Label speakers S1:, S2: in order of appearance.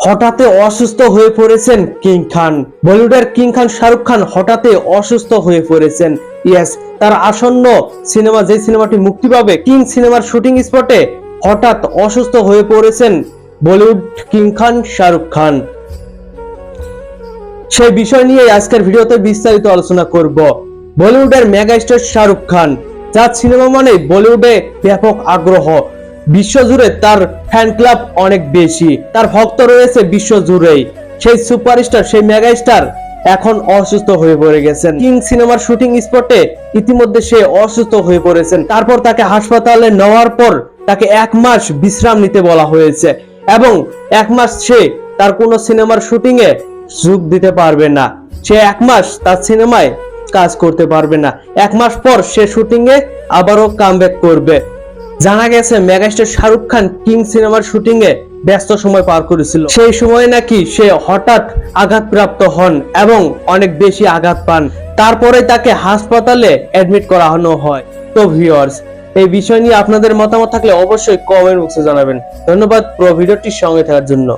S1: হঠাৎ অসুস্থ হয়ে পড়েছেন কিং খান। বলিউডের কিং খান শাহরুখ খান হঠাৎ অসুস্থ হয়ে পড়েছেন। ইয়েস, তার আসন্ন সিনেমা যে সিনেমাটি মুক্তি পাবে কিং সিনেমার শুটিং স্পটে হঠাৎ অসুস্থ হয়ে পড়েছেন বলিউড কিং খান শাহরুখ খান। সেই বিষয় নিয়ে আজকের ভিডিওতে বিস্তারিত আলোচনা করব। বলিউডের মেগাস্টার শাহরুখ খান, যার সিনেমা মানে বলিউডে ব্যাপক আগ্রহ, বিশ্বজুড়ে তার ফ্যান ক্লাব অনেক বেশি, তার ভক্ত রয়েছে বিশ্বজুড়েই। সেই সুপারস্টার, সেই মেগাস্টার এখন অসুস্থ হয়ে পড়ে গেছেন। কিং সিনেমার শুটিং স্পটে ইতিমধ্যে সে অসুস্থ হয়ে পড়েছেন। তারপর তাকে হাসপাতালে নেওয়ার পর তাকে 1 মাস বিশ্রাম নিতে বলা হয়েছে এবং 1 মাস সে তার কোনো সিনেমার শুটিং এ যোগ দিতে পারবে না। সে 1 মাস তার সিনেমায় কাজ করতে পারবে না। 1 মাস পর সে শুটিং এ আবারও কামব্যাক করবে। জানা গেছে মেগাস্টার শাহরুখ খান কিং সিনেমার শুটিং এ ব্যস্ত সময় পার করেছিল। সেই সময় নাকি সে হঠাৎ আঘাতপ্রাপ্ত হন এবং অনেক বেশি আঘাত পান। তারপরে তাকে হাসপাতালে অ্যাডমিট করানো হয়। তো ভিউয়ার্স, এই বিষয় নিয়ে আপনাদের মতামত থাকলে অবশ্যই কমেন্ট বক্সে জানাবেন। ধন্যবাদ পুরো ভিডিওটির সঙ্গে থাকার জন্য।